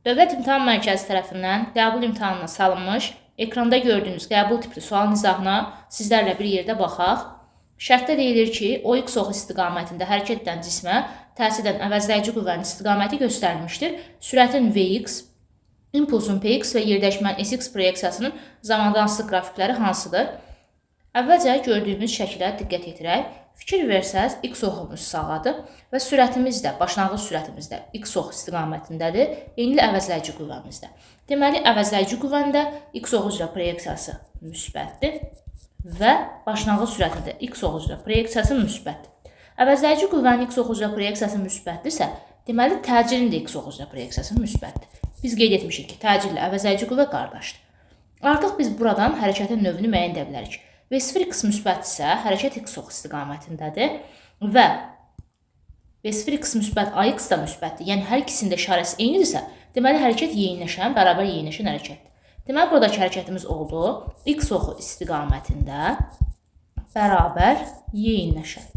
Dövlət İmtahan Mərkəzi tərəfindən qəbul imtahanına salınmış, ekranda gördüyünüz qəbul tipli sual nizahına sizlərlə bir yerdə baxaq. Şərtdə deyilir ki, OX ox istiqamətində hərəkət edən cismə təsir edən əvəzləyici qüvvənin istiqaməti göstərilmişdir. Sürətin Vx, impulsun Px və yerdəyişmənin Sx proyeksiyasının zamandanlıq qrafikləri hansıdır? Əvvəlcə gördüyümüz şəkilə diqqət yetirək. Fikir versəz, x oxumuz sağadır və sürətimiz də, başlanğıc sürətimiz də x ox istiqamətindədir, eynilə əvəzləyici qüvvəmizdə. Deməli, əvəzləyici qüvvəndə x ox üzrə proyeksiyası müsbətdir və başlanğıc sürətində x ox üzrə proyeksiyası müsbətdir. Əvəzləyici qüvvənin x ox üzrə proyeksiyası müsbətdirsə, deməli, təcilin də x ox üzrə proyeksiyası müsbətdir. Biz qeyd etmişik ki, təcillə əvəzləyici qüvvə qardaşdır. Artıq biz buradan hərəkətin növünü müəyyən edə bilərik. V0x müsbətdirsə, hərəkət x ox istiqamətindədir və V0x müsbət, AX da müsbətdir. Yəni, hər ikisinin də işarəsi eynidirsə, deməli, hərəkət yeyinləşən, bərabər yeyinləşən hərəkətdir. Deməli, buradakı hərəkətimiz oldu x oxu istiqamətində bərabər yeyinləşən.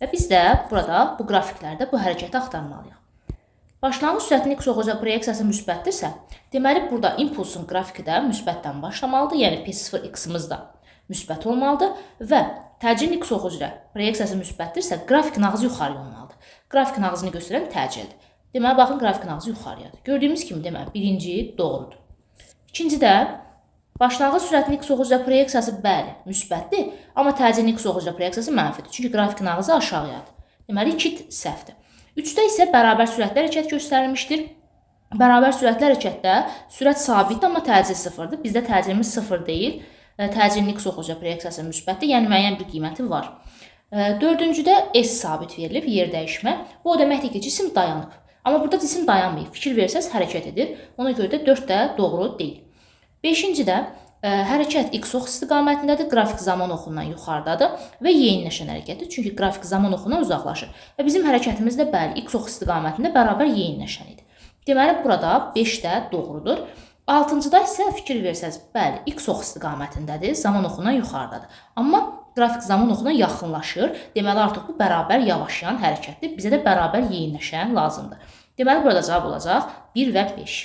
Və biz də burada, bu qrafiklərdə bu hərəkəti axtarmalıyıq. Başlanğıc sürətin x ox üzrə proyeksiyası müsbətdirsə, deməli, burada impulsun qrafiki də müsbətdən başlamalıdır, yəni P0x-imiz da müsbət olmalıdır və təcilin x ox üzrə proyeksiyası müsbətdirsə, qrafikin ağzı yuxarıya olmalıdır. Qrafikin ağzını göstərən təcildir. Deməli, baxın, qrafikin ağzı yuxarıyadır. Gördüyümüz kimi, deməli, birinci doğrudur. İkincidə, başlanğıc sürətin x ox üzrə proyeksiyası bəli, müsbətdir, amma təcilin x ox üzrə proyeksiyası mənfidir. Çünki qrafikin ağzı aşağıyadır. Deməli, 2 səhvdir. 3-də isə bərabər sürətli hərəkət göstərilmişdir. Bərabər sürətli hərəkətdə sürət sabitdir, amma təcil sıfırdır. Bizdə təcilimiz sıfır deyil. Təcilin x ox üzrə proyeksiyası müsbətdir, yəni müəyyən bir qiyməti var. 4-cüdə S sabit verilib, yer dəyişmə. Bu o deməkdir ki, cisim dayanıb. Amma burada cisim dayanmayıb. Fikir versəz, hərəkət edir. Ona görə də 4 də doğru deyil. 5-cidə hərəkət x ox istiqamətindədir, qrafik zaman oxundan yuxarıdadır və yeyinləşən hərəkətdir. Çünki qrafik zaman oxundan uzaqlaşır. Və bizim hərəkətimiz də bəli, x ox istiqamətində bərabər yeyinləşən idi. Deməli, burada 5 də doğrudur. 6-cıda isə fikir versəz, bəli, x ox istiqamətindədir, zaman oxundan yuxarıdadır. Amma qrafik zaman oxuna yaxınlaşır. Deməli, artıq bu bərabər yavaşlayan hərəkətdir. Bizə də bərabər yeyinləşən lazımdır. Deməli, burada cavab olacaq 1 və 5.